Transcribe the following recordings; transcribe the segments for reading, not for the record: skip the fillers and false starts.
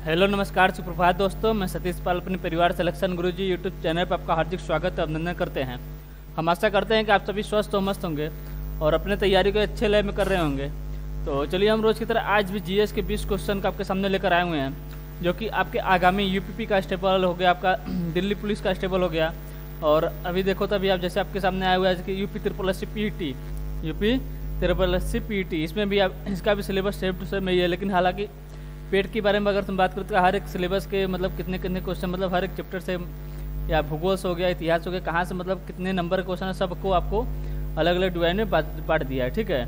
Hello नमस्कार सुप्रभात दोस्तों, मैं सतीश पाल अपने परिवार सिलेक्शन गुरुजी यूट्यूब चैनल पर आपका हार्दिक स्वागत और अभिनंदन करते हैं। हम आशा करते हैं कि आप सभी स्वस्थ और मस्त होंगे और अपने तैयारी को अच्छे लेवल में कर रहे होंगे। तो चलिए हम रोज़ की तरह आज भी जीएस के 20 क्वेश्चन का आपके सामने लेकर आए हुए हैं, जो कि आपके आगामी यूपीपी कांस्टेबल हो गया, आपका दिल्ली पुलिस कांस्टेबल हो गया। और अभी देखो तो अभी आप जैसे आपके सामने आया हुआ है कि UP triple S C PT, इसमें भी आप इसका भी सिलेबस सेम टू सेम ही है। लेकिन हालांकि पेट के बारे में अगर तुम बात करते हो, हर एक सिलेबस के मतलब कितने कितने क्वेश्चन, मतलब हर एक चैप्टर से या भूगोल हो गया, इतिहास हो गया, कहाँ से मतलब कितने नंबर क्वेश्चन है, सबको आपको अलग अलग डिवाइड में बांट दिया है। ठीक है,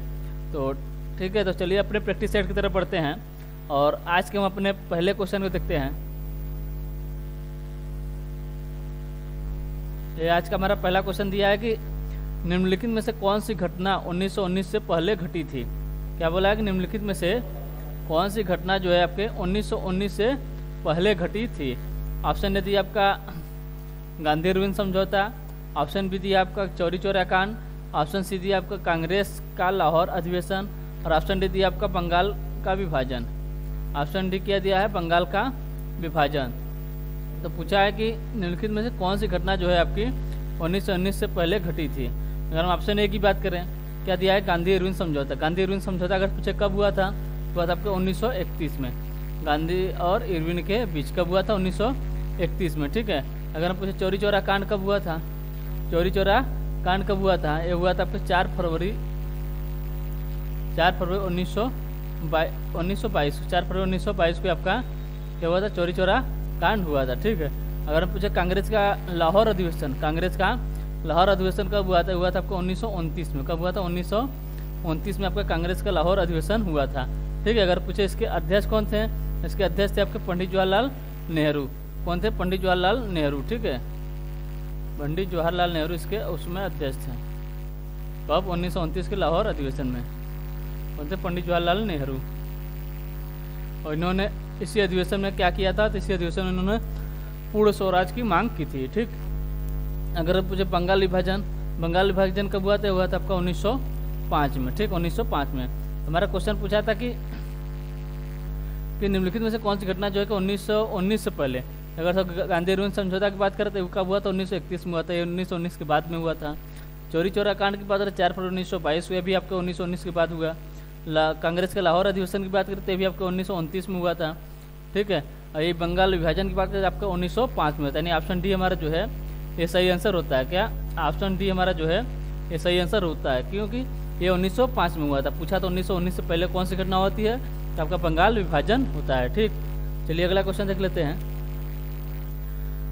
तो चलिए अपने प्रैक्टिस सेट की तरफ बढ़ते हैं और आज के हम अपने पहले क्वेश्चन को देखते हैं। ये आज का हमारा पहला क्वेश्चन दिया है कि निम्नलिखित में से कौन सी घटना 1919 से पहले घटी थी। क्या बोला है कि निम्नलिखित में से कौन सी घटना जो है आपके 1919 से पहले घटी थी। ऑप्शन ए दिया आपका गांधी इरविन समझौता, ऑप्शन बी दिया आपका चौरी चौरा कांड, ऑप्शन सी दिया आपका कांग्रेस का लाहौर अधिवेशन और ऑप्शन डी दिया आपका बंगाल का विभाजन। ऑप्शन डी क्या दिया है, बंगाल का विभाजन। तो पूछा है कि निम्नलिखित में से कौन सी घटना जो है आपकी 1919 से पहले घटी थी। अगर हम ऑप्शन ए की बात करें, क्या दिया है, गांधी इरविन समझौता। गांधी इरविन समझौता अगर पूछे कब हुआ था, तो आपका 1931 में। गांधी और इरविन के बीच कब हुआ था, 1931 में। ठीक है, अगर हम पूछे चौरी चौरा कांड कब हुआ था, चौरी चौरा कांड कब हुआ था, ये हुआ था आपके 4 फरवरी 1922 को आपका क्या हुआ था, चौरी चौरा कांड हुआ था। ठीक है, अगर हम पूछे कांग्रेस का लाहौर अधिवेशन, कांग्रेस का लाहौर अधिवेशन कब हुआ था, हुआ था आपको 1929 में। कब हुआ था, 1929 में आपका कांग्रेस का लाहौर अधिवेशन हुआ था। ठीक है, अगर पूछे इसके अध्यक्ष कौन थे, इसके अध्यक्ष थे आपके पंडित जवाहरलाल नेहरू। कौन थे, पंडित जवाहरलाल नेहरू। ठीक है, पंडित जवाहरलाल नेहरू इसके उसमें अध्यक्ष थे। कब, 1929 के लाहौर अधिवेशन में। कौन थे, पंडित जवाहरलाल नेहरू। और इन्होंने इसी अधिवेशन में क्या किया था, तो इसी अधिवेशन में इन्होंने पूर्ण स्वराज की मांग की थी। ठीक, अगर पूछे बंगाल विभाजन, बंगाल विभाजन कब हुआ था आपका 1905 में। ठीक, 1905 में। हमारा क्वेश्चन पूछा था कि निम्नलिखित में से कौन सी घटना जो है कि 1919 से पहले, अगर गांधी इरविन समझौता की बात करें तो कब हुआ था, 1931 में हुआ था। ये 1919 के बाद में हुआ था। चौरी चौरा कांड की बात करें 4 फरवरी 1922 हुआ, भी आपका 1919 के बाद हुआ। कांग्रेस के लाहौर अधिवेशन की बात करें तो भी आपका 1929 में हुआ था। ठीक है, और ये बंगाल विभाजन की बात करें आपका 1905 में होता है। यानी ऑप्शन डी हमारा जो है ये सही आंसर होता है। क्या, ऑप्शन डी हमारा जो है ये सही आंसर होता है, क्योंकि ये 1905 में हुआ था। पूछा तो 1919 से पहले कौन सी घटना होती है, तो आपका बंगाल विभाजन होता है। ठीक, चलिए अगला क्वेश्चन देख लेते हैं।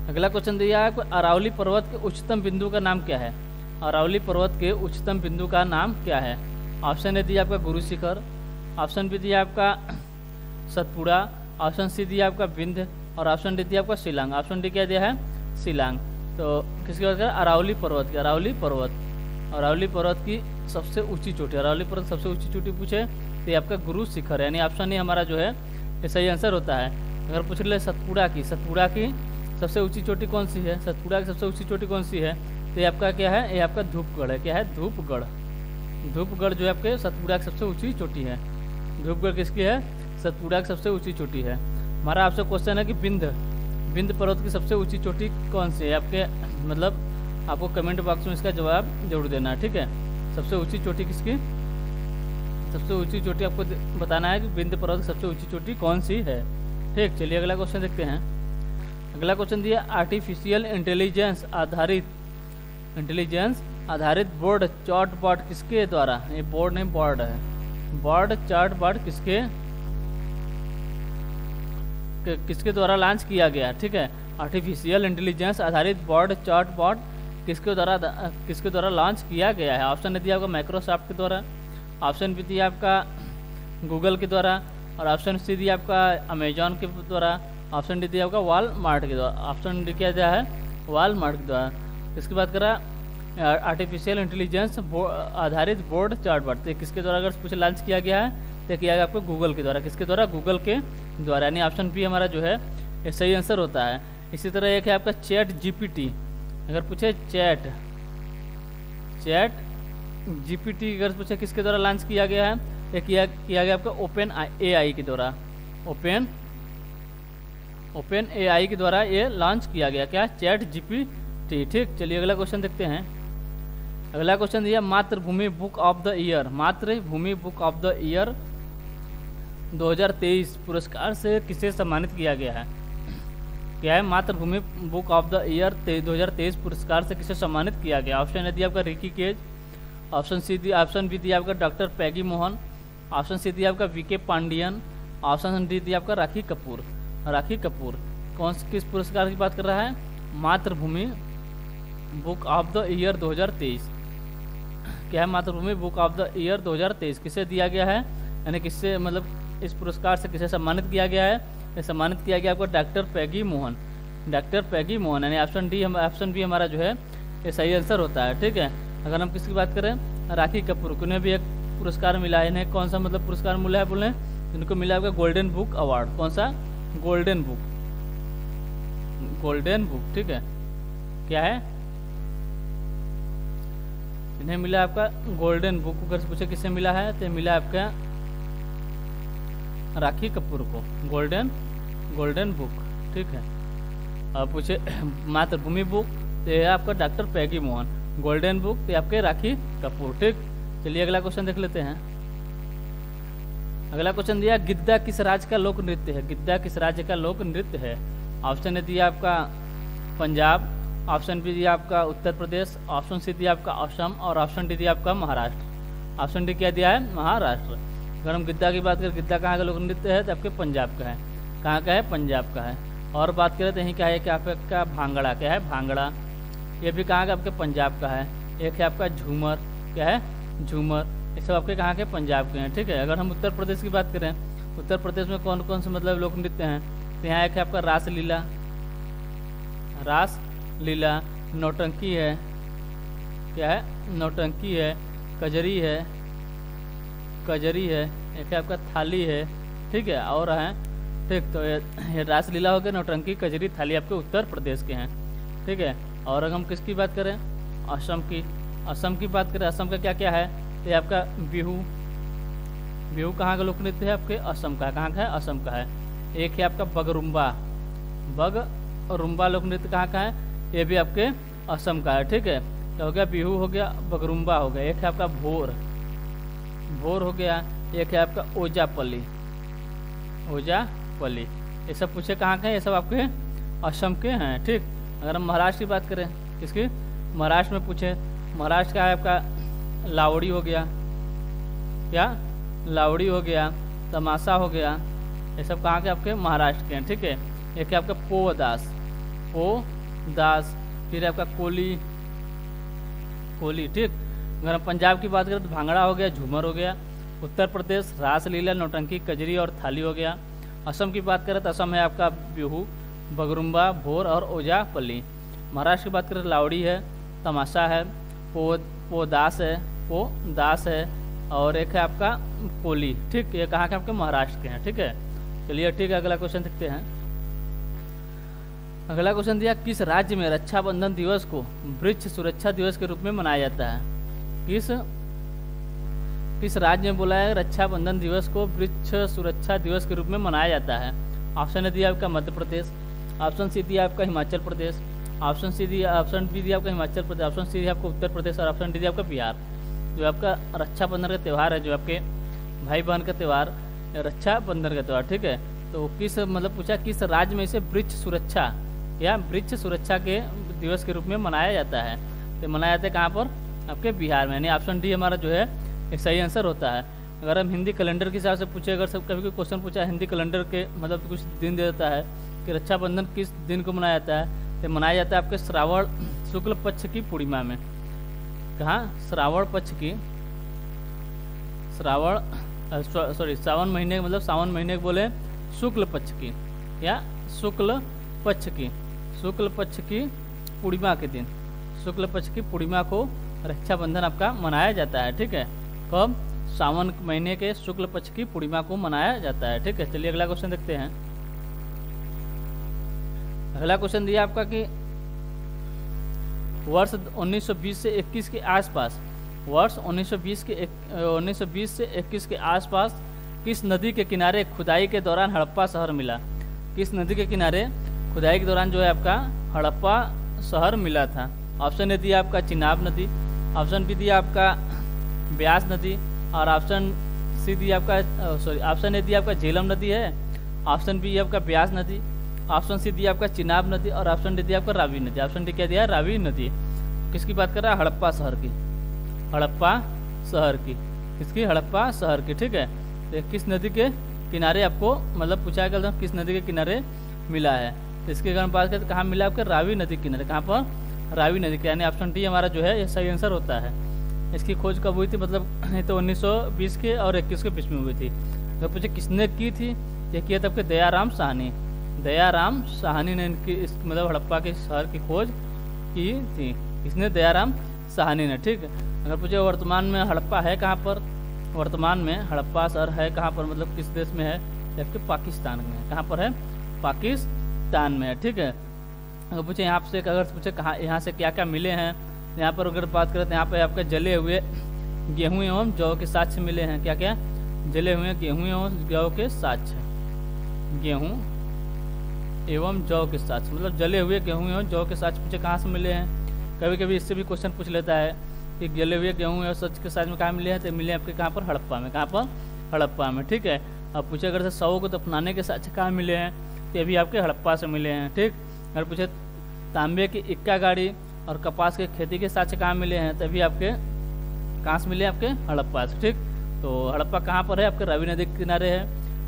अगला क्वेश्चन दिया है, अरावली पर्वत के उच्चतम बिंदु का नाम क्या है। अरावली पर्वत के उच्चतम बिंदु का नाम क्या है। ऑप्शन ए दिया आपका गुरु शिखर, ऑप्शन बी दिया आपका सतपुड़ा, ऑप्शन सी दिया आपका विंध्य और ऑप्शन डी दिया आपका शिलांग। ऑप्शन डी क्या दिया है, शिलांग। तो किसकी बात करें, अरावली पर्वत की। अरावली पर्वत की सबसे ऊंची चोटी, अरावली पर्वत सबसे ऊंची चोटी पूछे तो ये आपका गुरु शिखर है। यानी ऑप्शन ए हमारा जो है ये सही आंसर होता है। अगर पूछ ले सतपुड़ा की सबसे ऊंची चोटी कौन सी है, सतपुड़ा की सबसे ऊंची चोटी कौन सी है, तो ये आपका क्या है, ये आपका धूपगढ़ है। क्या है, धूपगढ़ जो है आपके सतपुड़ा की सबसे ऊंची चोटी है। धूपगढ़ किसकी है, सतपुड़ा की सबसे ऊंची चोटी है। हमारा आपसे क्वेश्चन है कि विंध्य पर्वत की सबसे ऊंची चोटी कौन सी है। आपके मतलब आपको कमेंट बॉक्स में इसका जवाब जरूर देना है। ठीक है, सबसे ऊंची चोटी किसकी, सबसे ऊंची चोटी आपको बताना है कि विंध्य पर्वत की सबसे ऊंची चोटी कौन सी है। ठीक, चलिए अगला क्वेश्चन देखते हैं। अगला क्वेश्चन दिया, आर्टिफिशियल इंटेलिजेंस आधारित बोर्ड चार्ट बोर्ड किसके द्वारा, ये बोर्ड नहीं बोर्ड है, बोर्ड चार्ट बोर्ड किसके द्वारा लॉन्च किया गया। ठीक है, आर्टिफिशियल इंटेलिजेंस आधारित बोर्ड चार्ट बोर्ड किसके द्वारा लॉन्च किया गया है। ऑप्शन ए दिया आपका माइक्रोसॉफ्ट के द्वारा, ऑप्शन बी दिया आपका गूगल के द्वारा और ऑप्शन सी दिया आपका अमेजॉन के द्वारा, ऑप्शन डी दिया आपका वॉलमार्ट के द्वारा। ऑप्शन डी क्या दिया है, वॉलमार्ट के द्वारा। इसकी बात करा आर्टिफिशियल इंटेलिजेंस आधारित बोर्ड चार्ट बोर्ड, तो किसके द्वारा अगर पूछे लॉन्च किया गया है तो किया गया आपको गूगल के द्वारा। किसके द्वारा, गूगल के द्वारा। यानी ऑप्शन बी हमारा जो है ये सही आंसर होता है। इसी तरह एक है आपका चैट जीपीटी, अगर पूछे चैट जीपीटी अगर पूछे किसके द्वारा लॉन्च किया गया है, ये किया गया आपका ओपन एआई के द्वारा। ओपन ओपन एआई के द्वारा ये लॉन्च किया गया, क्या, ChatGPT। ठीक, चलिए अगला क्वेश्चन देखते हैं। अगला क्वेश्चन दिया मातृभूमि बुक ऑफ द ईयर। मातृभूमि बुक ऑफ द ईयर 2023 पुरस्कार से किसे सम्मानित किया गया है? क्या है? मातृभूमि बुक ऑफ द ईयर 2023 पुरस्कार से किसे सम्मानित किया गया? ऑप्शन है दिया आपका रिकी केज, ऑप्शन बी दिया आपका डॉक्टर पैगी मोहन, ऑप्शन सी दिया आपका वीके पांडियन, ऑप्शन डी दिया आपका राखी कपूर। राखी कपूर किस पुरस्कार की बात कर रहा है? मातृभूमि बुक ऑफ द ईयर 2023। क्या है? मातृभूमि बुक ऑफ द ईयर 2023 किसे दिया गया है, यानी किससे, मतलब इस पुरस्कार से किसे सम्मानित किया गया है? ये सम्मानित किया गया आपको डॉक्टर पैगी मोहन। डॉक्टर पैगी मोहन, यानी ऑप्शन बी हमारा जो है ये सही आंसर होता है। ठीक है, अगर हम किसकी बात करें, राखी कपूर, उन्हें भी एक पुरस्कार मिला है। इन्हें कौन सा मतलब पुरस्कार मिला है बोले? इनको मिला आपका गोल्डन बुक अवार्ड। कौन सा? Golden book, golden book. ठीक है, क्या है? इन्हें मिला आपका गोल्डन बुक। अगर पूछे किससे मिला है तो मिला आपका राखी कपूर को गोल्डन बुक। ठीक है, अब पूछे मातृभूमि बुक तो यह आपका डॉक्टर पैगी मोहन, गोल्डन बुक तो आपके राखी कपूर। ठीक, चलिए अगला क्वेश्चन देख लेते हैं। अगला क्वेश्चन दिया गिद्दा किस राज्य का लोक नृत्य है? गिद्दा किस राज्य का लोक नृत्य है? ऑप्शन है दिया आपका पंजाब, ऑप्शन बी दिया आपका उत्तर प्रदेश, ऑप्शन सी दिया आपका असम और ऑप्शन डी दिया आपका महाराष्ट्र। ऑप्शन डी क्या दिया है? महाराष्ट्र। अगर हम गिद्दा की बात करें, गिद्दा कहाँ का लोक नृत्य है तो आपके पंजाब का है। कहाँ का है? पंजाब का है। और बात करें तो यहीं का है क्या आपका भांगड़ा। क्या है? भांगड़ा, ये भी कहाँ का? आपके पंजाब का है। एक है आपका झूमर। क्या है? झूमर। ये सब आपके कहाँ के? पंजाब के हैं। ठीक है, अगर हम उत्तर प्रदेश की बात करें, उत्तर प्रदेश में कौन कौन से मतलब लोक नृत्य हैं तो यहाँ एक है आपका रासलीला, रासलीला, नौटंकी है। क्या है? नौटंकी है, कजरी है, कजरी है, एक है आपका थाली है। ठीक है, और है। ठीक, तो ये रासलीला हो गया, नौटंकी, कजरी, थाली आपके उत्तर प्रदेश के हैं। ठीक है, और अगर हम किसकी बात करें, असम की, असम की बात करें, असम का क्या क्या है तो ये आपका बिहू। बिहू कहाँ का लोक नृत्य है? आपके असम का। कहाँ का है? असम का है। एक है आपका बगरुम्बा, बगरुम्बा लोक नृत्य कहाँ का है? ये भी आपके असम का है। ठीक है, तो हो गया बिहू, हो गया बगरुम्बा, हो गया। एक है आपका भोर, भोर हो गया। एक है आपका ओजापल्ली, ओजापल्ली। ये सब पूछे कहाँ के हैं? ये सब आपके असम के हैं। ठीक, अगर हम महाराष्ट्र की बात करें, किसकी? महाराष्ट्र में पूछे, महाराष्ट्र का है आपका लावड़ी हो गया। क्या? लावड़ी हो गया, तमाशा हो गया। ये सब कहाँ के? आपके महाराष्ट्र के हैं। ठीक है, एक है आपका पोदास, पोदास, फिर आपका कोली, कोली। ठीक, अगर हम पंजाब की बात करें तो भांगड़ा हो गया, झूमर हो गया। उत्तर प्रदेश रासलीला, नौटंकी, कजरी और थाली हो गया। असम की बात करें तो असम है आपका बिहू, बगरुम्बा, भोर और ओजापल्ली। महाराष्ट्र की बात करें तो लावड़ी है, तमाशा है, पोदास है, पोदास है, और एक है आपका कोली। ठीक, ये कहाँ के? आपके महाराष्ट्र के हैं। ठीक है, चलिए ठीक है, अगला क्वेश्चन देखते हैं। अगला क्वेश्चन दिया किस राज्य में रक्षाबंधन दिवस को वृक्ष सुरक्षा दिवस के रूप में मनाया जाता है? किस राज्य में बोला है रक्षाबंधन दिवस को वृक्ष सुरक्षा दिवस के रूप में मनाया जाता है? ऑप्शन है दिया आपका मध्य प्रदेश, ऑप्शन सी दिया आपका हिमाचल प्रदेश, ऑप्शन बी दिया आपका हिमाचल प्रदेश, ऑप्शन सी दिया आपका उत्तर प्रदेश और ऑप्शन डी दिया आपका बिहार। जो आपका रक्षाबंधन का त्यौहार है, जो आपके भाई बहन का त्यौहार, रक्षाबंधन का त्यौहार। ठीक है, तो किस मतलब पूछा किस राज्य में इसे वृक्ष सुरक्षा या वृक्ष सुरक्षा के दिवस के रूप में मनाया जाता है? तो मनाया जाता है कहाँ पर? आपके बिहार में। यानी ऑप्शन डी हमारा जो है एक सही आंसर होता है। अगर हम हिंदी कैलेंडर के हिसाब से पूछे, अगर सब कभी कोई क्वेश्चन पूछा हिंदी कैलेंडर के मतलब कुछ दिन दे देता है कि रक्षाबंधन किस दिन को मनाया जाता है, तो मनाया जाता है आपके श्रावण शुक्ल पक्ष की पूर्णिमा में। कहाँ? श्रावण पक्ष की, सावन महीने, मतलब सावन महीने को बोले शुक्ल पक्ष की या शुक्ल पक्ष की, शुक्ल पक्ष की पूर्णिमा के दिन, शुक्ल पक्ष की पूर्णिमा को रक्षाबंधन आपका मनाया जाता है। ठीक है, कब? सावन महीने के शुक्ल पक्ष की पूर्णिमा को मनाया जाता है। ठीक है, चलिए अगला क्वेश्चन देखते हैं। अगला क्वेश्चन दिया आपका कि वर्ष 1920 से 21 के आसपास, वर्ष 1920 से 21 के आसपास किस नदी के किनारे खुदाई के दौरान हड़प्पा शहर मिला? किस नदी के किनारे खुदाई के दौरान जो है आपका हड़प्पा शहर मिला था? ऑप्शन ए दिया आपका चिनाब नदी, ऑप्शन बी दिया आपका ब्यास नदी, और ऑप्शन सी दिया आपका ऑप्शन ए दिया आपका झेलम नदी है, ऑप्शन बी आपका ब्यास नदी, ऑप्शन सी दिया आपका चिनाब नदी, और ऑप्शन डी दिया आपका रावी नदी। ऑप्शन डी क्या दिया? रावी नदी। किसकी बात कर रहा है? हड़प्पा शहर की। हड़प्पा शहर की, किसकी? हड़प्पा शहर की। ठीक है, तो किस नदी के किनारे आपको मतलब पूछा गया किस नदी के किनारे मिला है? तो इसके अगर हम बात करें तो कहाँ मिला आपके? रावी नदी के किनारे। कहाँ पर? रावी नदी के, यानी ऑप्शन डी हमारा जो है ये सही आंसर होता है। इसकी खोज कब हुई थी? मतलब तो 1920 के और 21 के बीच में हुई थी। तो पूछे किसने की थी? ये किया था आपके दयाराम साहनी। दयाराम साहनी ने इनकी इस मतलब हड़प्पा के शहर की खोज की थी। किसने? दयाराम साहनी ने। ठीक है, अगर पूछे वर्तमान में हड़प्पा है कहाँ पर? वर्तमान में हड़प्पा शहर है कहाँ पर, मतलब किस देश में है? जबकि पाकिस्तान में है। कहाँ पर है? पाकिस्तान में है। ठीक है, अगर पूछे यहाँ से अगर पूछे कहाँ यहाँ से क्या क्या मिले हैं, यहाँ पर अगर बात करें तो यहाँ पर आपके जले हुए गेहूँ एवं जौ के साक्ष्य मिले हैं। क्या क्या? जले हुए गेहूँ एवं जौ के साक्ष्य। गेहूँ एवं जौ के साक्ष्य मतलब जले हुए गेहूँ एवं जौ के साक्ष्य पूछे कहाँ से मिले हैं? कभी कभी इससे भी क्वेश्चन पूछ लेता है कि जले हुए गेहूँ एवं सच के साक्ष्य में कहाँ मिले हैं? तो मिले आपके कहाँ पर? हड़प्पा में। कहाँ पर? हड़प्पा में। ठीक है, अब पूछे अगर से शवों को दफनाने के साक्ष्य कहाँ मिले हैं? तो भी आपके हड़प्पा से मिले हैं। ठीक, अगर पूछे तांबे की इक्का गाड़ी और कपास के खेती के साक्ष्य कहाँ मिले हैं? तभी आपके कहाँ से मिले? आपके हड़प्पा से। ठीक, तो हड़प्पा कहाँ पर है? आपके रावी नदी के किनारे है।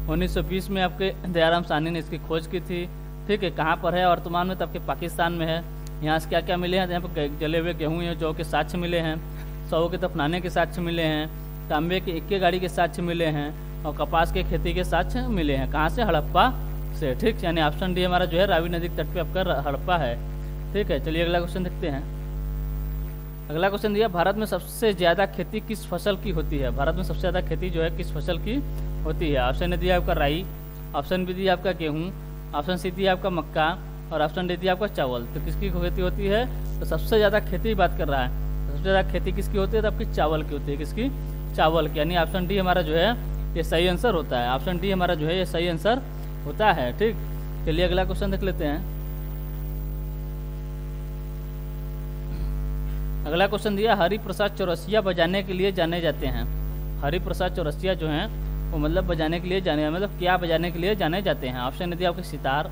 1920 में आपके दयाराम साहनी ने इसकी खोज की थी। ठीक है, कहाँ पर है? वर्तमान में तो आपके पाकिस्तान में है। यहाँ से क्या क्या मिले हैं? यहाँ पर जले हुए गेहूँ या जौ के साक्ष्य मिले हैं, शवों के दफनाने के साक्ष्य मिले हैं, तांबे की इक्के गाड़ी के साक्ष्य मिले हैं, और कपास के खेती के साक्ष्य मिले हैं। कहाँ से? हड़प्पा से। ठीक, यानी ऑप्शन डी हमारा जो है रावी नदी के तट पे आपका हड़प्पा है। ठीक है, चलिए अगला क्वेश्चन देखते हैं। अगला क्वेश्चन दिया, भारत में सबसे ज्यादा खेती किस फसल की होती है? भारत में सबसे ज्यादा खेती जो है किस फसल की होती है? ऑप्शन ए दिया आपका राई, ऑप्शन बी दिया आपका गेहूँ, ऑप्शन सी दिया आपका मक्का, और ऑप्शन डी दिया आपका चावल। तो किसकी खेती होती है? तो सबसे ज्यादा खेती बात कर रहा है, सबसे ज्यादा खेती किसकी होती है? तो आपकी चावल की होती है। किसकी? चावल की, यानी ऑप्शन डी हमारा जो है ये सही आंसर होता है। ऑप्शन डी हमारा जो है ये सही आंसर होता है। ठीक, चलिए अगला क्वेश्चन देख लेते हैं। अगला क्वेश्चन दिया, हरिप्रसाद चौरसिया बजाने के लिए जाने जाते हैं। हरिप्रसाद चौरसिया जो हैं वो मतलब बजाने के लिए जाने मतलब क्या बजाने के लिए जाने जाते हैं? ऑप्शन दिया आपके सितार,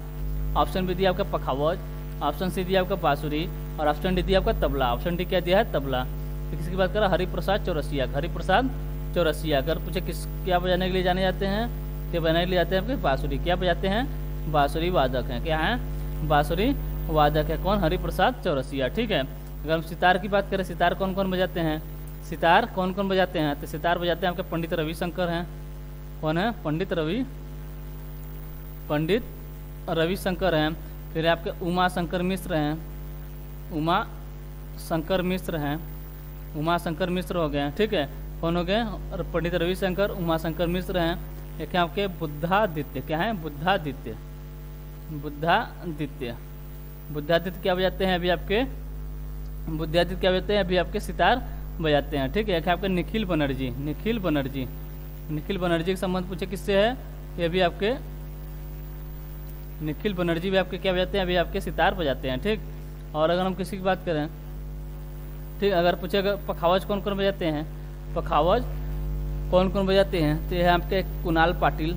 ऑप्शन बी दिया आपका पखावज, ऑप्शन सी दिया आपका बांसुरी, और ऑप्शन डी दिया आपका तबला। ऑप्शन डी क्या दिया है? तबला। तो किसकी बात कर रहा है? हरिप्रसाद चौरसिया। हरिप्रसाद चौरसिया अगर पूछे किस क्या बजाने के लिए जाने जाते हैं? तो बजाने के लिए जाते हैं आपके बांसुरी। क्या बजाते हैं? बांसुरी वादक हैं। क्या है? बांसुरी वादक है। कौन? हरिप्रसाद चौरसिया। ठीक है, अगर हम सितार की बात करें, सितार कौन कौन बजाते हैं? सितार कौन कौन बजाते हैं? तो सितार बजाते हैं आपके पंडित रविशंकर हैं। कौन है? पंडित रविशंकर हैं। फिर आपके उमा शंकर मिश्र हैं। उमा शंकर मिश्र हो गए। ठीक है, कौन हो गए? पंडित रविशंकर, उमा शंकर मिश्र हैं। एक है आपके बुद्धादित्य। क्या है? बुद्धादित्य क्या बजाते हैं? अभी आपके बुद्धादित्य क्या बजाते हैं? अभी आपके सितार बजाते हैं। ठीक है, एक है आपके निखिल बनर्जी के संबंध पूछे किससे है? ये भी आपके निखिल बनर्जी भी आपके क्या बजाते हैं? अभी आपके सितार बजाते हैं। ठीक, और अगर हम किसी की बात करें, ठीक, अगर पूछे अगर पखावज कौन कौन बजाते हैं? पखावज कौन कौन बजाते हैं? तो यह आपके कुणाल पाटिल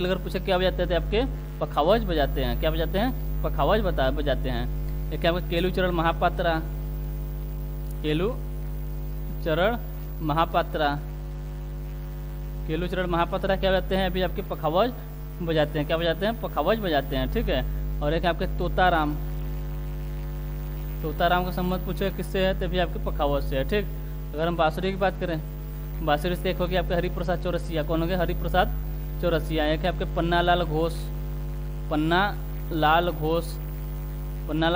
अगर पूछे क्या बजाते थे? आपके पखावज बजाते हैं। क्या बजाते हैं? पखावज बजाते हैं। एक आपके केलुचरण महापात्रा क्या बजाते हैं? अभी आपके पखावज बजाते हैं। क्या बजाते हैं? पखावज बजाते हैं। ठीक है, और एक आपके तोताराम का संबंध पूछे किससे है? तभी आपके पखावज से है। ठीक, अगर हम बांसुरी की बात करें, बांसुरी से एक हो गया आपके हरिप्रसाद चौरसिया। कौन हो गया? हरिप्रसाद चौरसिया। एक है आपके पन्नालाल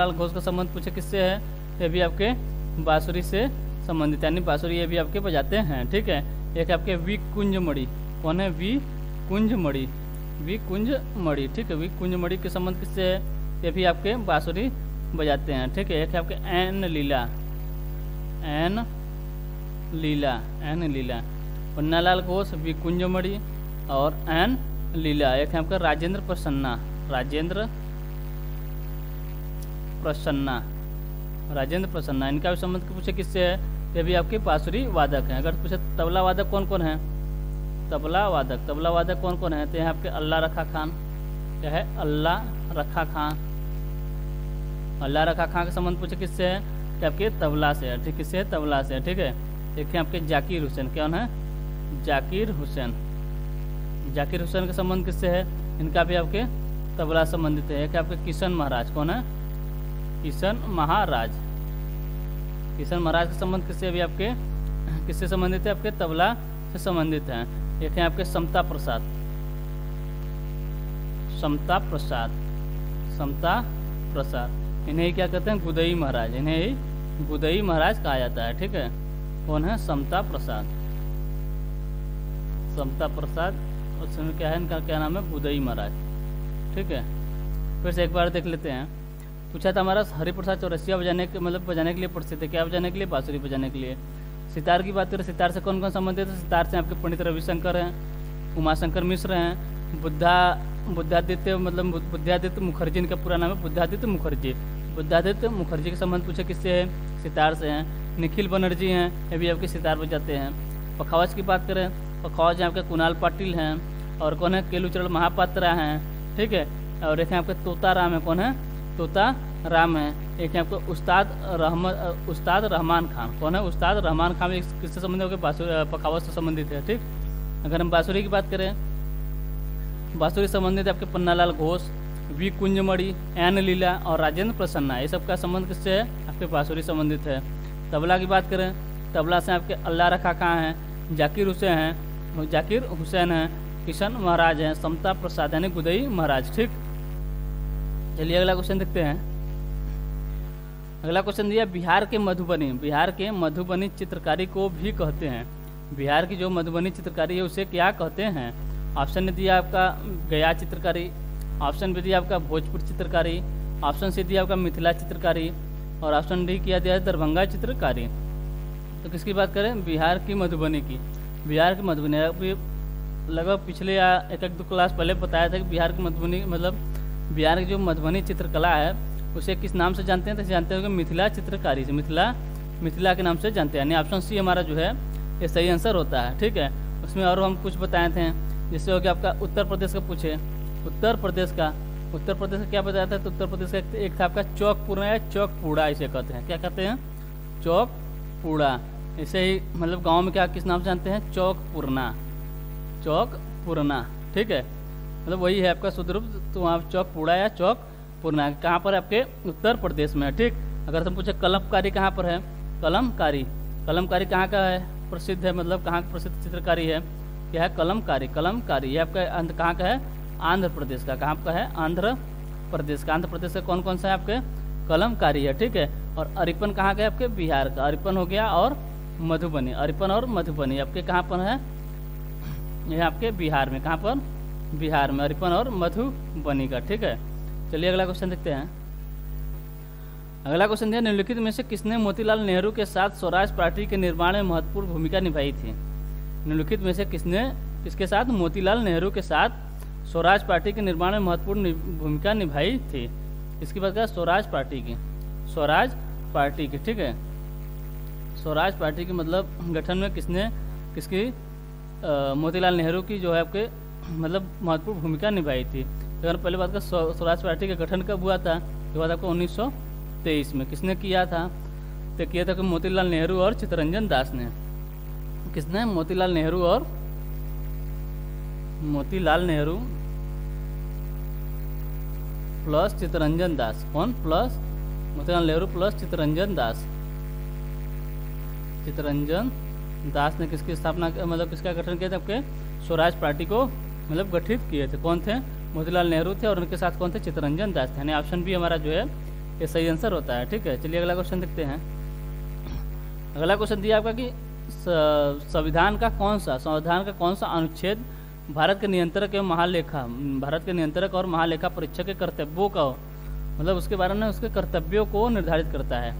घोष का संबंध पूछे किससे है? ये भी आपके बांसुरी से संबंधित, यानी बांसुरी ये भी आपके बजाते हैं। ठीक है, एक आपके वी कुंजमणि। कौन है? वी कुंजमणि। ठीक है, वी कुंजमणि के संबंध किससे है? ये भी आपके बांसुरी बजाते हैं। ठीक है, एक है आपके एन लीला। पन्नालाल घोष, वी कुंजमणि, और एन लीला। एक है आपका राजेंद्र प्रसन्ना, राजेंद्र प्रसन्ना, राजेंद्र प्रसन्ना। इनका भी संबंध पूछे किससे है, ये भी आपके बांसुरी वादक हैं। अगर पूछे तबला वादक कौन कौन है, तबला वादक, तबला वादक कौन कौन है, तो यहाँ आपके अल्लाह रखा खान, क्या है अल्लाह रखा खान, अल्लाह रखा खान का संबंध पूछे किससे है, कि आपके तबला से है, ठीक, किससे है, तबला से है, ठीक है। देखिए आपके जाकिर हुसैन, कौन है, जाकिर हुसैन, जाकिर हुसैन का संबंध किससे है, इनका भी आपके तबला संबंधित है। कि आपके किशन महाराज, कौन है, किशन महाराज, किशन महाराज का संबंध किससे भी आपके, किससे संबंधित है, आपके तबला से संबंधित है। एक है आपके समता प्रसाद, समता प्रसाद, समता प्रसाद, इन्हें क्या कहते हैं, गुदई महाराज, इन्हें ही गुदई महाराज कहा जाता है, ठीक है। कौन है, समता प्रसाद, समता प्रसाद, उसमें क्या है, इनका क्या नाम है, गुदई महाराज, ठीक है। फिर से एक बार देख लेते हैं। पूछा था हमारा हरिप्रसाद चौरसिया बजाने के, मतलब बजाने के लिए प्रसिद्ध है, क्या बजाने के लिए, बांसुरी बजाने के लिए। सितार की बात करें, सितार से कौन कौन संबंधित है, सितार से आपके पंडित रविशंकर हैं, उमाशंकर मिश्र हैं, बुद्धादित्य, मतलब बुद्धादित्य मुखर्जी, इनका पूरा नाम है बुद्धादित्य मुखर्जी, बुद्धादित्य मुखर्जी के संबंध पूछे किससे है, सितार से हैं। निखिल बनर्जी हैं, ये भी आपके सितार बजाते हैं। पखावज की बात करें, पखावज आपके कुणाल पाटिल हैं, और कौन है, केलुचरण महापात्रा हैं, ठीक है। और एक है आपके तोता राम है, कौन है, तोता राम है। एक है आपको उस्ताद रहमान खान, कौन है, उस्ताद रहमान खान, किससे संबंधित होकर, पखावज से संबंधित है, ठीक। अगर हम बांसुरी की बात करें, बांसुरी संबंधित आपके पन्नालाल घोष, वी कुंजमणि, एन लीला और राजेंद्र प्रसन्ना, ये सब का संबंध किससे है, आपके बांसुरी संबंधित है। तबला की बात करें, तबला से आपके अल्लाह रखा खां हैं, जाकिर हुसैन हैं, जाकिर हुसैन हैं, किशन महाराज हैं, समता प्रसाद यानी गुदई महाराज, ठीक। चलिए अगला क्वेश्चन देखते हैं। अगला क्वेश्चन दिया, बिहार के मधुबनी, बिहार के मधुबनी चित्रकारी को भी कहते हैं, बिहार की जो मधुबनी चित्रकारी है उसे क्या कहते हैं। ऑप्शन ने दिया आपका गया चित्रकारी, ऑप्शन बी दिया आपका भोजपुर चित्रकारी, ऑप्शन सी दिया आपका मिथिला चित्रकारी, और ऑप्शन डी किया दिया दरभंगा चित्रकारी। तो किसकी बात करें, बिहार की मधुबनी की। बिहार की मधुबनी अभी लगभग पिछले एक दो क्लास पहले बताया था कि बिहार की मधुबनी, मतलब बिहार की जो मधुबनी चित्रकला है उसे किस नाम से जानते हैं, तो जानते हैं कि मिथिला चित्रकारी से, मिथिला के नाम से जानते हैं। यानी ऑप्शन सी हमारा जो है ये सही आंसर होता है, ठीक है। उसमें और हम कुछ बताए थे, जिससे हो गया आपका उत्तर प्रदेश का पूछे, उत्तर प्रदेश का क्या बताया था, तो उत्तर प्रदेश का एक था आपका चौकपुरा या चौकपूड़ा, इसे कहते हैं, क्या कहते हैं, चौकपूड़ा। इसे ही मतलब गांव में क्या किस नाम से जानते हैं, चौकपुरना, चौकपुरना, ठीक है। मतलब वही है आपका शुद्ध रूप, तो वहाँ चौकपूड़ा या चौकपुरना कहाँ पर आपके उत्तर प्रदेश में है, ठीक। अगर तुम पूछे कलमकारी कहाँ पर है, कलमकारी कहाँ का है, प्रसिद्ध है, मतलब कहाँ प्रसिद्ध चित्रकारी है, क्या है, कलमकारी ये आपका कहाँ का है, आंध्र प्रदेश का, कहाँ का है, आंध्र प्रदेश का। आंध्र प्रदेश का कौन कौन सा है आपके, कलमकारी है, ठीक है। और अरिपन कहाँ का है, आपके बिहार का, अरिपन हो गया, और मधुबनी, अरिपन और मधुबनी आपके कहाँ पर है, ये आपके बिहार में, कहाँ पर, बिहार में, अरिपन और मधुबनी का, ठीक है। चलिए अगला क्वेश्चन देखते हैं। अगला क्वेश्चन दिया, निम्नलिखित में से किसने मोतीलाल नेहरू के साथ स्वराज पार्टी के निर्माण में महत्वपूर्ण भूमिका निभाई थी। निम्नलिखित में से किसने किसके साथ मोतीलाल नेहरू के साथ स्वराज पार्टी के निर्माण में महत्वपूर्ण भूमिका निभाई थी। इसकी बात करें स्वराज पार्टी की, ठीक है। स्वराज पार्टी के मतलब गठन में किसकी मोतीलाल नेहरू की जो है आपके मतलब महत्वपूर्ण भूमिका निभाई थी। तो अगर पहले बात का स्वराज पार्टी का गठन कब हुआ था, ये बात आपको 1923 में किसने किया था, तो किया था कि मोतीलाल नेहरू और चित्तरंजन दास ने। किसने, मोतीलाल नेहरू प्लस चित्तरंजन दास, कौन प्लस, मोतीलाल नेहरू प्लस चित्तरंजन दास ने किसकी स्थापना, मतलब किसका गठन किया था, आपके स्वराज पार्टी को मतलब गठित किए थे। कौन थे, मोतीलाल नेहरू थे, और उनके साथ कौन थे, चित्तरंजन दास थे। यानी ऑप्शन बी हमारा जो है ये सही आंसर होता है, ठीक है। चलिए अगला क्वेश्चन देखते हैं। अगला क्वेश्चन दिया आपका कि संविधान का कौन सा अनुच्छेद भारत के नियंत्रक और महालेखा परीक्षक के कर्तव्यों का, मतलब उसके बारे में उसके कर्तव्यों को निर्धारित करता है,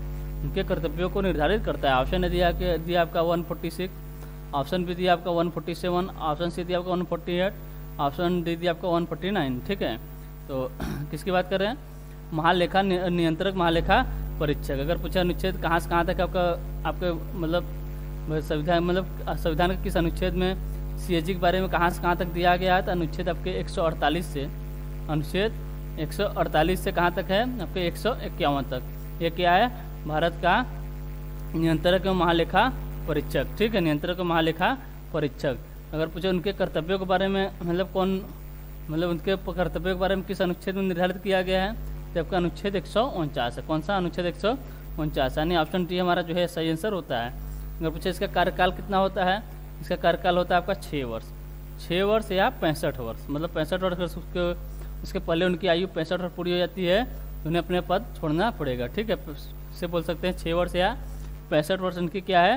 उनके कर्तव्यों को निर्धारित करता है। ऑप्शन ने दिया आपका 146, ऑप्शन बी दिया आपका 147, ऑप्शन सी दिया आपका 148, ऑप्शन डी दिया आपका 149। ठीक है, तो किसकी बात कर रहे हैं? महालेखा नियंत्रक, महालेखा परीक्षक। अगर पूछा अनुच्छेद कहाँ से कहाँ तक आपका आपके मतलब संविधान के किस अनुच्छेद में CAG के बारे में कहाँ से कहाँ तक दिया गया है, तो अनुच्छेद आपके 148 से, अनुच्छेद 148 से कहाँ तक है आपके 151 तक। ये क्या है? भारत का नियंत्रक एवं महालेखा परीक्षक। ठीक है, नियंत्रक एवं महालेखा परीक्षक। अगर पूछे उनके कर्तव्यों के बारे में उनके कर्तव्यों के बारे में किस अनुच्छेद में निर्धारित किया गया है, तो आपका अनुच्छेद 149 है। कौन सा? अनुच्छेद 149, यानी ऑप्शन डी हमारा जो है सही आंसर होता है। अगर पूछे इसका कार्यकाल कितना होता है, इसका कार्यकाल होता है आपका 6 वर्ष, 6 वर्ष या 65 वर्ष, मतलब 65 वर्ष उसके पहले उनकी आयु 65 वर्ष पूरी हो जाती है, उन्हें अपने पद छोड़ना पड़ेगा। ठीक है, इससे बोल सकते हैं 6 वर्ष या 65 वर्ष इनकी क्या है?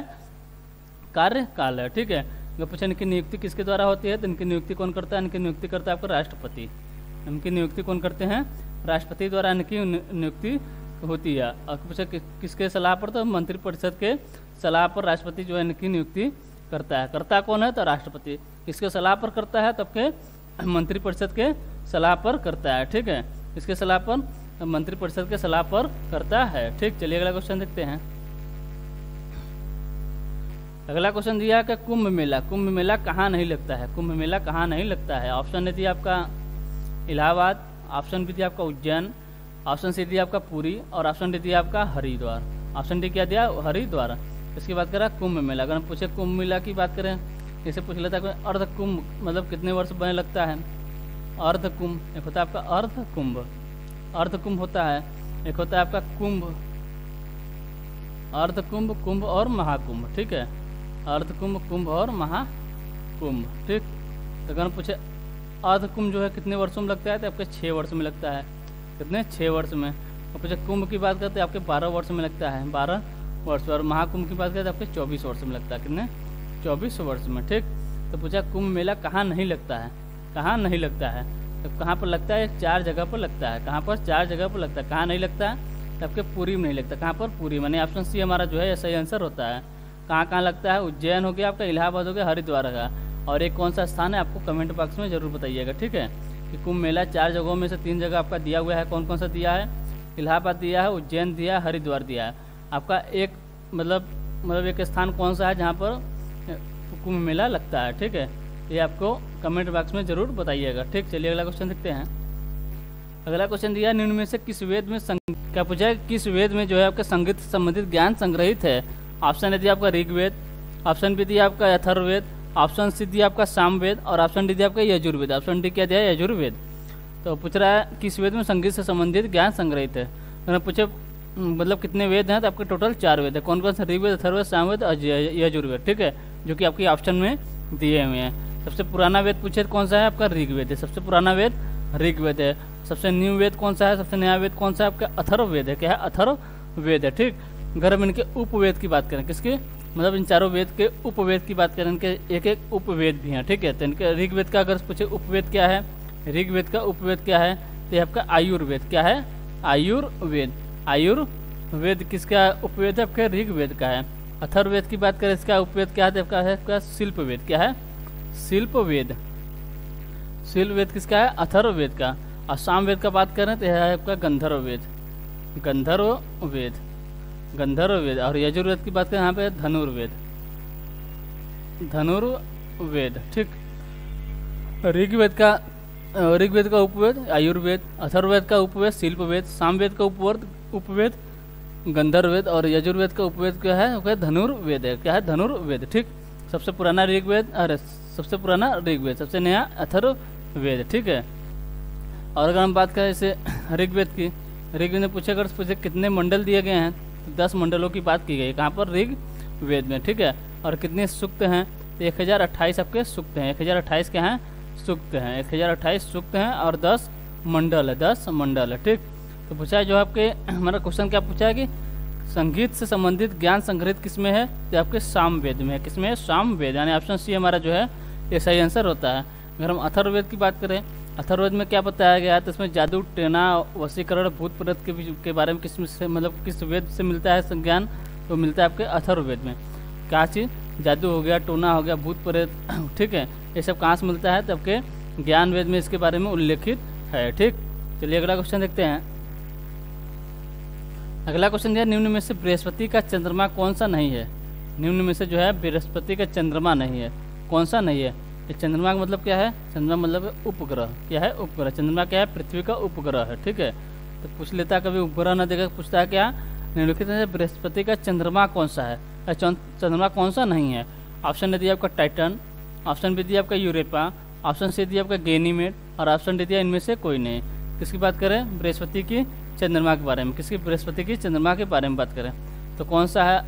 कार्यकाल है। ठीक है, अगर पूछे इनकी नियुक्ति किसके द्वारा होती है, तो इनकी नियुक्ति कौन करता है? इनकी नियुक्ति करता है आपका राष्ट्रपति। इनकी नियुक्ति कौन करते हैं? राष्ट्रपति द्वारा इनकी नियुक्ति होती है। और पूछे किसके सलाह पर, तो मंत्रिपरिषद के सलाह पर राष्ट्रपति जो है इनकी नियुक्ति करता है। करता कौन है? तो राष्ट्रपति। किसके सलाह पर करता है? तो आपके मंत्रिपरिषद के सलाह पर करता है। ठीक है, इसके सलाह पर, मंत्रिपरिषद के सलाह पर करता है। ठीक, चलिए अगला क्वेश्चन देखते हैं। अगला क्वेश्चन दिया कि कुंभ मेला, कुंभ मेला कहाँ नहीं लगता है? कुंभ मेला कहाँ नहीं लगता है? ऑप्शन ए दिया आपका इलाहाबाद, ऑप्शन बी दिया आपका उज्जैन, ऑप्शन सी दिया आपका पुरी, और ऑप्शन डी दिया आपका हरिद्वार। ऑप्शन डी क्या दिया? हरिद्वार। इसकी बात करें कुंभ मेला। अगर हम पूछे कुंभ मेला की बात करें, जैसे पूछ लेता है अर्ध कुंभ मतलब कितने वर्ष बने लगता है? अर्ध कुंभ, एक होता है आपका अर्ध कुंभ, अर्ध कुंभ होता है, एक होता है आपका कुंभ, अर्ध कुंभ, कुंभ और महाकुंभ। ठीक है, अर्ध कुंभ, कुंभ और महाकुंभ। ठीक, तो अगर हम पूछे अर्ध कुंभ जो है कितने वर्षों में लगता है, तो आपके 6 वर्ष में लगता है। कितने? 6 वर्ष में। और पूछे कुंभ की बात करते हैं आपके 12 वर्ष में लगता है, 12 वर्ष। और महाकुंभ की बात करते हैं आपके 24 वर्ष में लगता है। कितने? 24 वर्ष में। ठीक, तो पूछा कुंभ मेला कहाँ नहीं लगता है? कहाँ नहीं लगता है? तो कहाँ पर लगता है? 4 जगह पर लगता है। कहाँ पर? 4 जगह पर लगता है। कहाँ नहीं लगता है? तो आपके पुरी में नहीं लगता। कहाँ पर? पुरी। माने ऑप्शन सी हमारा जो है सही आंसर होता है। कहाँ कहाँ लगता है? उज्जैन हो गया आपका, इलाहाबाद हो गया, हरिद्वार का। और एक कौन सा स्थान है आपको कमेंट बॉक्स में जरूर बताइएगा। ठीक है, कि कुंभ मेला 4 जगहों में से 3 जगह आपका दिया हुआ है। कौन कौन सा दिया है? इलाहाबाद दिया है, उज्जैन दिया है, हरिद्वार दिया है। आपका एक मतलब एक स्थान कौन सा है जहाँ पर कुंभ मेला लगता है? ठीक है, ये आपको कमेंट बॉक्स में जरूर बताइएगा। ठीक, चलिए अगला क्वेश्चन देखते हैं। अगला क्वेश्चन दिया निम्न में से किस वेद में क्या पूछा है? किस वेद में जो है आपका संगीत से संबंधित ज्ञान संग्रहित है? ऑप्शन ए दिया आपका ऋग्वेद, ऑप्शन बी दिया आपका अथर्ववेद, ऑप्शन सी दिया आपका सामवेद, और ऑप्शन डी दिया आपका यजुर्वेद। ऑप्शन डी क्या दिया है? यजुर्वेद। तो पूछ रहा है किस वेद में संगीत से संबंधित ज्ञान संग्रहित है? तो पूछे मतलब कितने वेद हैं, तो आपके टोटल 4 वेद है। कौन कौन से? ऋग्वेद, अथर्ववेद, सामवेद और यजुर्वेद। ठीक है, जो कि आपकी ऑप्शन में दिए हुए हैं। सबसे पुराना वेद पूछे कौन सा है? आपका ऋग्वेद है। सबसे पुराना वेद ऋग्वेद है। सबसे न्यू वेद कौन सा है? सबसे नया वेद कौन सा है? आपका अथर्ववेद है। क्या है? अथर्ववेद है। ठीक, अगर हम इनके उपवेद की बात करें, किसके मतलब इन चारों वेद के उपवेद की बात करें, इनके एक एक उपवेद भी हैं। ठीक है, तो इनके ऋग्वेद का अगर पूछे उपवेद क्या है, ऋग्वेद का उपवेद क्या है, तो ये आपका आयुर्वेद। क्या है? आयुर्वेद। आयुर्वेद किसका उपवेद है? आपके ऋग्वेद का है। अथर्ववेद की बात करें, इसका उपवेद क्या है? आपका है आपका शिल्पवेद। क्या है? शिल्पवेद। शिल्पवेद किसका है? अथर्ववेद का। और सामवेद का बात करें तो यह है आपका गंधर्ववेद। गंधर्ववेद, गंधर्ववेद। और यजुर्वेद की बात करें यहाँ पे धनुर्वेद, धनुर्वेद। ठीक, ऋग्वेद का उपवेद आयुर्वेद, अथर्ववेद का उपवेद शिल्पवेद, सामवेद का उपवेद गंधर्ववेद, और यजुर्वेद का उपवेद क्या है? धनुर्वेद है। क्या है? धनुर्वेद। ठीक, सबसे पुराना ऋग्वेद, अरे सबसे पुराना ऋग्वेद, सबसे नया अथर्ववेद। ठीक है, और अगर हम बात करें जैसे ऋग्वेद की, ऋग्वेद ने पूछे अगर पूछे कितने मंडल दिए गए हैं, तो 10 मंडलों की बात की गई कहाँ पर? ऋग्वेद में। ठीक है, और कितने सूक्त हैं? तो 1028 आपके सूक्त हैं। 1028 क्या हैं? सूक्त हैं। 1028 सूक्त हैं और 10 मंडल है। 10 मंडल है। ठीक, तो पूछा है जो आपके हमारा क्वेश्चन क्या पूछा है कि संगीत से संबंधित ज्ञान संग्रहित किसमें है? तो आपके सामवेद में है। किसमें है? सामवेद, यानी ऑप्शन सी हमारा जो है ये सही आंसर होता है। अगर हम अथर्ववेद की बात करें, अथर्ववेद में क्या बताया गया है? तो इसमें जादू, टेना, वशीकरण, भूत प्रेत के बारे में किस वेद से मिलता है ज्ञान? तो मिलता है आपके अथर्ववेद में। क्या चीज़? जादू हो गया, टोना हो गया, भूत प्रेत, ठीक है, ये सब कहाँ से मिलता है? तो आपके ज्ञान वेद में इसके बारे में उल्लेखित है। ठीक, चलिए अगला क्वेश्चन देखते हैं। अगला क्वेश्चन दिया, निम्न में से बृहस्पति का चंद्रमा कौन सा नहीं है? निम्न में से जो है बृहस्पति का चंद्रमा नहीं है, कौन सा नहीं है? ये चंद्रमा का मतलब क्या है? चंद्रमा मतलब उपग्रह। क्या है? उपग्रह। चंद्रमा क्या है? पृथ्वी का उपग्रह है। ठीक है, तो पूछ लेता कभी उपग्रह न देगा, पूछता है क्या निम्नलिखित में से बृहस्पति का चंद्रमा कौन सा है? चंद्रमा कौन सा नहीं है? ऑप्शन दे दिया आपका टाइटन, ऑप्शन बी दिया आपका यूरोपा, ऑप्शन सी दिया आपका गैनीमेड और ऑप्शन डी दिया इनमें से कोई नहीं। किसकी बात करें? बृहस्पति की चंद्रमा के बारे में। किसकी? बृहस्पति की चंद्रमा के बारे में बात करें तो कौन सा है,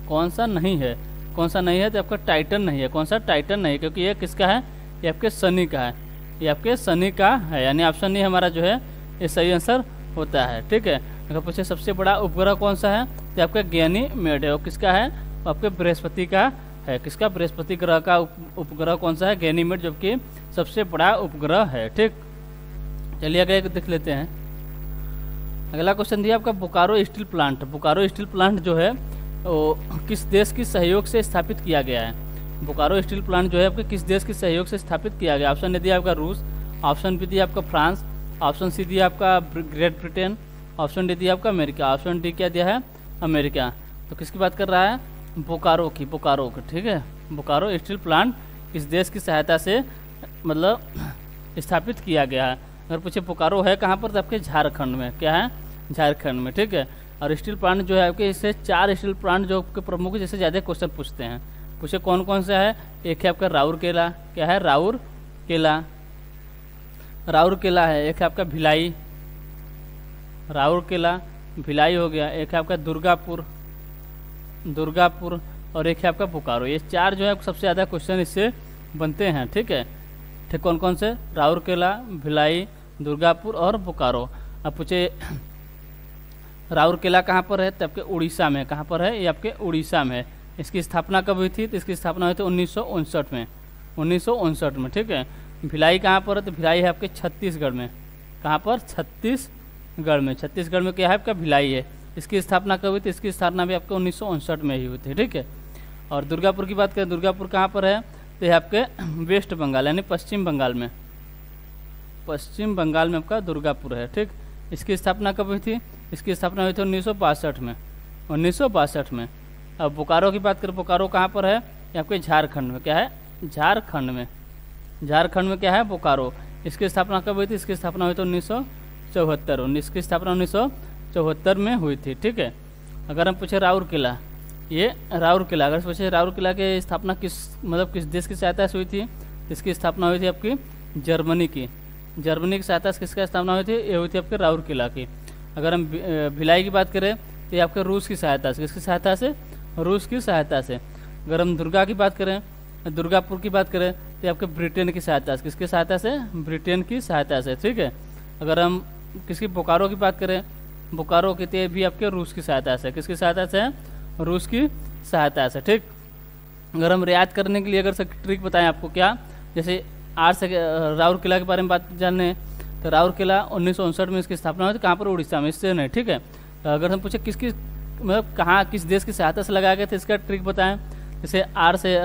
कौन सा नहीं है? कौन सा नहीं है? तो आपका टाइटन नहीं है। कौन सा? टाइटन नहीं है, क्योंकि ये किसका है? ये आपके शनि का है, ये आपके शनि का है, यानी ऑप्शन नहीं हमारा जो है ये सही आंसर होता है। ठीक है, अगर पूछे सबसे बड़ा उपग्रह कौन सा है तो आपका गैनीमेड है। वो किसका है? वो आपके बृहस्पति का है। किसका? बृहस्पति ग्रह का उपग्रह कौन सा है? गैनीमेड, जबकि सबसे बड़ा उपग्रह है। ठीक, चलिए आगे देख लेते हैं। अगला क्वेश्चन दिया आपका Bokaro steel plant. Bokaro steel plant जो है वो किस देश की सहयोग से स्थापित किया गया है? बोकारो स्टील प्लांट जो है आपके किस देश के सहयोग से स्थापित किया गया? ऑप्शन ए दिया आपका रूस, ऑप्शन बी दिया आपका फ्रांस, ऑप्शन सी दिया आपका ग्रेट ब्रिटेन, ऑप्शन डी दिया आपका अमेरिका, ऑप्शन डी क्या दिया है? अमेरिका। तो किसकी बात कर रहा है? बोकारो की, बोकारो की। ठीक है, बोकारो स्टील प्लांट किस देश की सहायता से मतलब स्थापित किया गया है? अगर पूछे बोकारो है कहाँ पर, तो आपके झारखंड में। क्या है? झारखंड में। ठीक है, और स्टील प्लांट जो है आपके इससे 4 स्टील प्लांट जो आपके प्रमुख जैसे ज़्यादा क्वेश्चन पूछते हैं। पूछे कौन कौन सा है? एक है आपका राउरकेला। क्या है? राउरकेला, राउरकेला है। एक है आपका भिलाई, राउरकेला भिलाई हो गया। एक है आपका दुर्गापुर, दुर्गापुर, और एक है आपका बोकारो। ये 4 जो है सबसे ज़्यादा क्वेश्चन इससे बनते हैं। ठीक है, ठीक, कौन कौन से? राउरकेला, भिलाई, दुर्गापुर और बोकारो। अब पूछे राउरकेला कहाँ पर है? तो आपके उड़ीसा में। कहाँ पर है? ये आपके उड़ीसा में है। इसकी स्थापना कब हुई थी? तो इसकी स्थापना हुई थी 1959 में, 1959 में। ठीक है, भिलाई कहाँ पर है? तो भिलाई है आपके छत्तीसगढ़ में। कहाँ पर? छत्तीसगढ़ में। छत्तीसगढ़ में क्या है? आपका भिलाई है। इसकी स्थापना कब हुई थी? इसकी स्थापना भी आपको 1959 में ही हुई थी। ठीक है, और दुर्गापुर की बात करें, दुर्गापुर कहाँ पर है? तो ये आपके वेस्ट बंगाल यानी पश्चिम बंगाल में, पश्चिम बंगाल में आपका दुर्गापुर है। ठीक, इसकी स्थापना कब हुई थी? इसकी स्थापना हुई थी 1962 में, 1962 में। अब बोकारो की बात करें, बोकारो कहाँ पर है? ये आपके झारखंड में। क्या है? झारखंड में। झारखंड में क्या है? बोकारो। इसकी स्थापना कब हुई थी? इसकी स्थापना हुई थी 1974, इसकी स्थापना 1974 में हुई थी। ठीक है, अगर हम पूछे राउरकेला, ये राउरकेला, अगर पूछे राउरकेला की स्थापना किस मतलब किस देश की सहायता से हुई थी? इसकी स्थापना हुई थी आपकी जर्मनी की। जर्मनी की सहायता से किसका स्थापना हुई थी? ये हुई थी आपके राउरकेला की। अगर हम भिलाई की बात करें तो ये आपके रूस की सहायता से। किसकी सहायता से? रूस की सहायता से। अगर हम दुर्गा की बात करें, दुर्गापुर की बात करें तो ये आपके ब्रिटेन की सहायता से। किसकी सहायता से? ब्रिटेन की सहायता से। ठीक है, अगर हम किसकी बोकारो की बात करें, बोकारो की तो भी आपके रूस की सहायता से। किसकी सहायता से? रूस की सहायता से। ठीक, अगर हम रियायत करने के लिए अगर ट्रिक बताएं आपको, क्या जैसे आर से राउरकेला के बारे में बात जानने, तो राउरकेला 1959 में इसकी स्थापना हुई थी। कहाँ पर? उड़ीसा में। इससे नहीं। ठीक है, तो अगर हम पूछे किसकी मतलब कहाँ किस देश की सहायता से लगाया गया था, इसका ट्रिक बताएं। जैसे आर से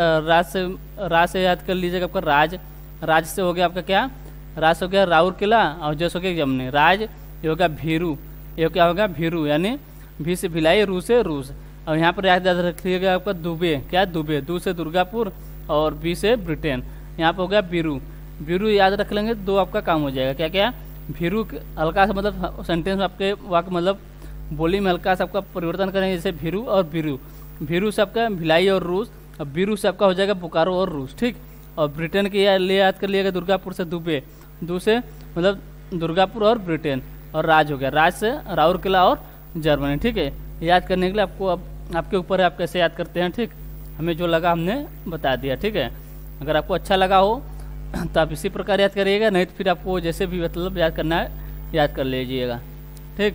राज से याद कर लीजिएगा आपका राज, राज से हो गया आपका क्या? राज हो गया राउरकेला, और जस हो गया जमने। राज ये हो गया भीरू, ये क्या होगा? भीरू, यानी भी से भिलाई, रू से रूस। और यहाँ पर याद रखिएगा आपका दुबे। क्या? दुबे। दू से दुर्गापुर और बी से ब्रिटेन। यहाँ पर हो गया बीरू, बीरू याद रख लेंगे, 2 आपका काम हो जाएगा। क्या क्या? भीरू हल्का सा मतलब सेंटेंस में आपके वाक्य मतलब बोली में हल्का सा आपका परिवर्तन करेंगे, जैसे भीरू और बीरू। भीरू से आपका भिलाई और रूस, और बीरू से आपका हो जाएगा बोकारो और रूस। ठीक, और ब्रिटेन के लिए याद कर लिएगा दुर्गापुर से दुबे, दू से मतलब दुर्गापुर और ब्रिटेन, और राज हो गया, राज से राउरकेला और जर्मनी। ठीक है, याद करने के लिए आपको अब आपके ऊपर है, आप कैसे याद करते हैं। ठीक, हमें जो लगा हमने बता दिया। ठीक है, अगर आपको अच्छा लगा हो तो आप इसी प्रकार याद करिएगा, नहीं तो फिर आपको जैसे भी मतलब याद करना है याद कर लीजिएगा। ठीक,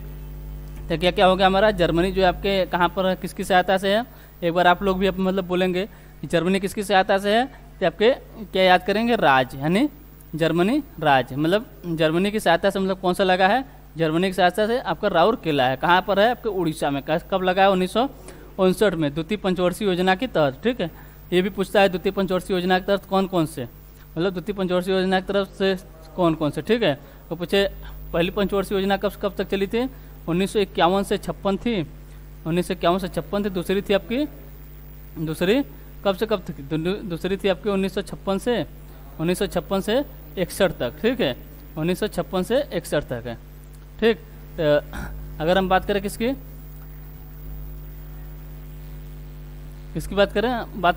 तो क्या क्या हो गया हमारा? जर्मनी जो है आपके कहाँ पर है, किसकी सहायता से है? एक बार आप लोग भी मतलब बोलेंगे कि जर्मनी किसकी सहायता से है, तो आपके क्या याद करेंगे? राज, यानी जर्मनी राज, मतलब जर्मनी की सहायता से मतलब कौन सा लगा है? जर्मनी की सहायता से आपका राउरकेला है। कहाँ पर है? आपके उड़ीसा में। कब लगा है? 1959 में, द्वितीय पंचवर्षीय योजना के तहत। ठीक है, ये भी पूछता है द्वितीय पंचवर्षीय योजना की तरफ कौन कौन से, मतलब द्वितीय पंचवर्षीय योजना की तरफ से कौन कौन से, ठीक है। तो पूछे पहली पंचवर्षीय योजना कब तक चली थी, 1951 से 56 थी, 1951 से 56 थी। दूसरी थी आपकी, दूसरी कब से कब तक, दूसरी थी आपकी 1956 से 61 तक, ठीक है, 1956 से 61 तक है, ठीक। तो अगर हम बात करें किसकी बात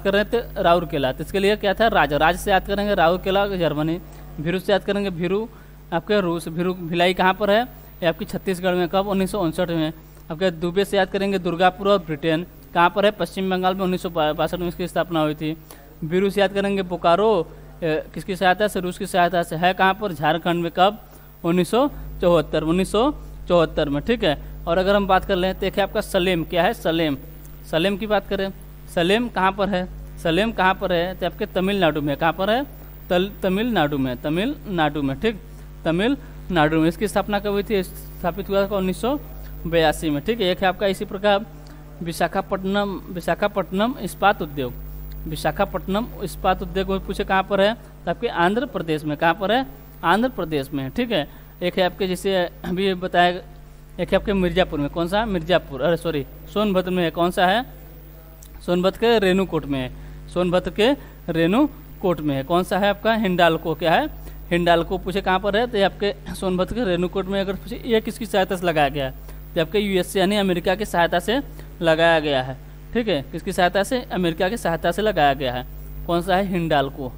कर रहे थे राउरकेला, तो इसके लिए क्या था, राज से याद करेंगे राउरकेला जर्मनी, भिरू से याद करेंगे भिरू आपके रूस, भिलाई कहाँ पर है, ये आपकी छत्तीसगढ़ में, कब 1959 में। आपके दुबे से याद करेंगे दुर्गापुर और ब्रिटेन, कहाँ पर है, पश्चिम बंगाल में 1962 में इसकी स्थापना हुई थी। भिरू से याद करेंगे बोकारो, किसकी सहायता से, रूस की सहायता से, है कहाँ पर, झारखंड में, कब 1974 में, ठीक है। और अगर हम बात कर लें तो देखिए आपका सलेम, क्या है, सलेम की बात करें, सलेम कहाँ पर है, तो आपके तमिलनाडु में, कहाँ पर है, तमिलनाडु में, ठीक, तमिलनाडु में। इसकी स्थापना कब हुई थी, स्थापित हुआ था 1982 में, ठीक है। एक है आपका इसी प्रकार विशाखापट्टनम इस्पात उद्योग, विशाखापट्टनम इस्पात उद्योग पूछे कहाँ पर है, तो आपके आंध्र प्रदेश में, कहाँ पर है, आंध्र प्रदेश में, ठीक है। एक है आपके जैसे अभी बताया, एक है आपके मिर्जापुर में, कौन सा, मिर्जापुर, अरे सॉरी सोनभद्र में है, कौन सा है, सोनभद्र के रेणुकूट में है, सोनभद्र के रेणुकूट में है, कौन सा है आपका, हिंडाल्को, क्या है, हिंडाल्को पूछे कहाँ पर है, तो ये आपके सोनभद्र के रेणुकूट में। अगर पूछे ये किसकी सहायता से लगाया गया है, तो आपके यूएसए यानी अमेरिका की सहायता से लगाया गया है, ठीक है, किसकी सहायता से, अमेरिका की सहायता से लगाया गया है, कौन सा है, हिंडाल्को,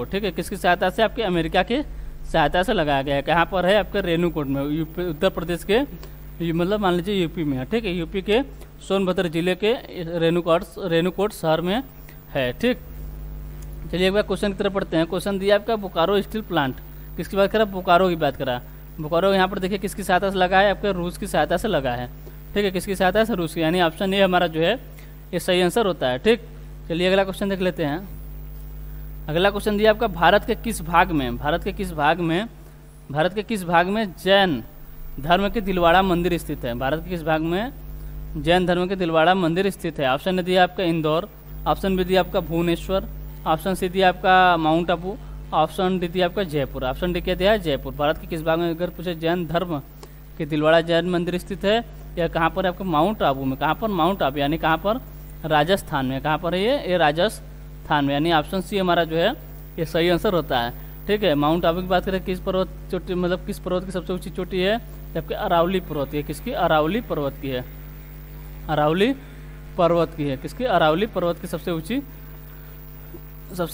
ठीक है, किसकी सहायता से, आपके अमेरिका की सहायता से लगाया गया है, कहाँ पर है, आपके रेणुकूट में, यूपी, उत्तर प्रदेश के, मतलब मान लीजिए यूपी में है, ठीक है, यूपी के सोनभद्र जिले के रेणुकूट शहर में है, ठीक। चलिए एक बार क्वेश्चन की तरफ पढ़ते हैं। क्वेश्चन दिया आपका बोकारो स्टील प्लांट, किसकी बात करा, बोकारो की बात करा। बोकारो यहाँ पर देखिए किसकी सहायता से लगा है, आपके रूस की सहायता से लगा है, ठीक है, किसकी सहायता से, रूस की, यानी ऑप्शन ए हमारा जो है ये सही आंसर होता है, ठीक। चलिए अगला क्वेश्चन देख लेते हैं। अगला क्वेश्चन दिया आपका भारत के किस भाग में जैन धर्म के दिलवाड़ा मंदिर स्थित है, भारत के किस भाग में जैन धर्म के दिलवाड़ा मंदिर स्थित है। ऑप्शन ने दिया आपका इंदौर, ऑप्शन बी दिया आपका भुवनेश्वर, ऑप्शन सी दिया आपका माउंट आबू, ऑप्शन डी दिया आपका जयपुर। ऑप्शन डी क्या दिया है, जयपुर। भारत के किस भाग में अगर पूछे जैन धर्म के दिलवाड़ा जैन मंदिर स्थित है, या कहाँ पर आपका माउंट आबू में, कहाँ पर, माउंट आबू यानी कहाँ पर, राजस्थान में, कहाँ पर है ये राजस्थान में, यानी ऑप्शन सी हमारा जो है ये सही आंसर होता है, ठीक है। माउंट आबू की बात करें, किस पर्वत चोटी, मतलब किस पर्वत की सबसे ऊंची चोटी है, जबकि अरावली पर्वत है, किसकी, अरावली पर्वत की है, अरावली पर्वत की है, किसकी, अरावली पर्वत की सबसे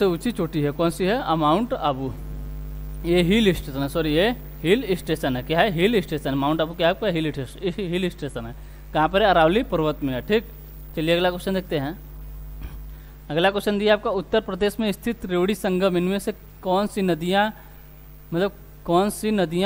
ऊंची चोटी है, कौन सी है, माउंट आबू। ये हिल स्टेशन है, सॉरी ये हिल स्टेशन है, क्या है, हिल स्टेशन, माउंट आबू क्या है आपका, हिल स्टेशन है, कहाँ पर है, अरावली पर्वत में है, ठीक। चलिए अगला क्वेश्चन देखते हैं। अगला क्वेश्चन दिया आपका उत्तर प्रदेश में स्थित त्रिवेणी संगम, इनमें से कौन सी नदियाँ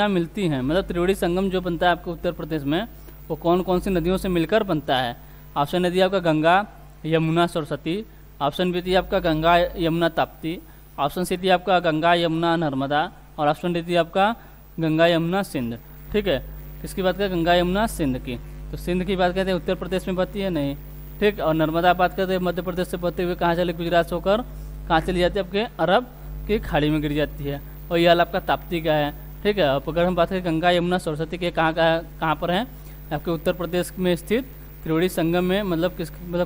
मिलती हैं, मतलब त्रिवेणी संगम जो बनता है आपके उत्तर प्रदेश में वो कौन सी नदियों से मिलकर बनता है। ऑप्शन ए दिया आपका गंगा, यमुना, सरस्वती, ऑप्शन बी दिया आपका गंगा, यमुना, ताप्ती, ऑप्शन सी दिया आपका गंगा, यमुना, नर्मदा, और ऑप्शन डी दिया आपका गंगा, यमुना, सिंध, ठीक है। किसकी बात करें, गंगा, यमुना, सिंध की, तो सिंध की बात करते हैं उत्तर प्रदेश में बहती है, नहीं, ठीक। और नर्मदा बात करते हैं मध्य प्रदेश से बहते हुए कहाँ चले, गुजरात से होकर कहाँ चली जाती है, आपके अरब की खाड़ी में गिर जाती है, और यह आपका ताप्ती का है, ठीक है। अब अगर हम बात करें गंगा, यमुना, सरस्वती के कहाँ पर है, आपके उत्तर प्रदेश में स्थित त्रिवेणी संगम में, मतलब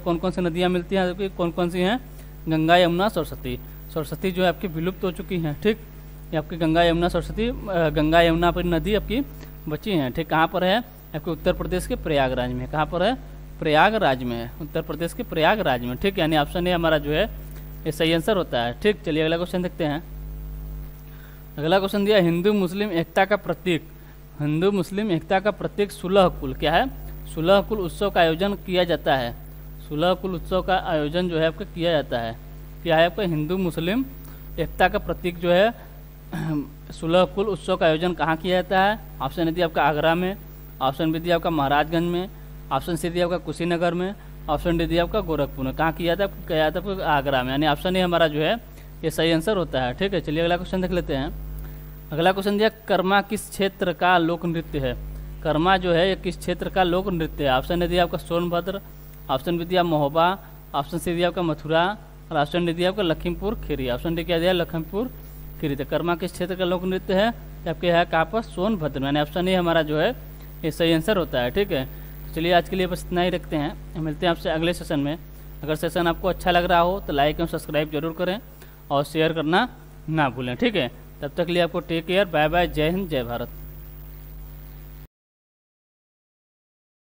कौन कौन सी नदियाँ मिलती हैं, कौन कौन सी हैं, गंगा, यमुना, सरस्वती जो है आपकी विलुप्त हो चुकी हैं, ठीक। ये आपकी गंगा, यमुना, सरस्वती, गंगा, यमुना पर नदी आपकी बची हैं, ठीक। कहाँ पर है, आपके उत्तर प्रदेश के प्रयागराज में, कहाँ पर है, प्रयागराज में है, उत्तर प्रदेश के प्रयागराज में, ठीक। यानी ऑप्शन ए हमारा जो है ये सही आंसर होता है, ठीक। चलिए अगला क्वेश्चन देखते हैं। अगला क्वेश्चन दिया हिंदू मुस्लिम एकता का प्रतीक सुलह कुल, क्या है, सुलह कुल उत्सव का आयोजन किया जाता है, सुलह कुल उत्सव का आयोजन जो है आपका किया जाता है, क्या है आपका, हिंदू मुस्लिम एकता का प्रतीक जो है सुलह कुल उत्सव का आयोजन कहाँ किया जाता है। ऑप्शन ए दिया आपका आगरा में, ऑप्शन बी दिया आपका महाराजगंज में, ऑप्शन सी दिया आपका कुशीनगर में, ऑप्शन डी दिया आपका गोरखपुर में, कहाँ किया था, आपको आगरा में, यानी ऑप्शन ए हमारा जो है ये सही आंसर होता है, ठीक है। चलिए अगला क्वेश्चन देख लेते हैं। अगला क्वेश्चन दिया कर्मा किस क्षेत्र का लोक नृत्य है, कर्मा जो है ये किस क्षेत्र का लोक नृत्य है? ऑप्शन ए दिया आपका सोनभद्र, ऑप्शन बी दिया महोबा, ऑप्शन सी दिया आपका मथुरा और ऑप्शन डी दिया आपका लखीमपुर खीरी। ऑप्शन डी क्या दिया? लखीमपुर खीरी। तो कर्मा किस क्षेत्र का लोक नृत्य है? आपके है कहाँ पर? सोनभद्र। यानी ऑप्शन ए हमारा जो है ये सही आंसर होता है। ठीक है, तो चलिए आज के लिए बस इतना ही रखते हैं, मिलते हैं आपसे अगले सेशन में। अगर सेशन आपको अच्छा लग रहा हो तो लाइक और सब्सक्राइब जरूर करें और शेयर करना ना भूलें। ठीक है, तब तक के लिए आपको टेक केयर, बाय बाय, जय हिंद, जय भारत।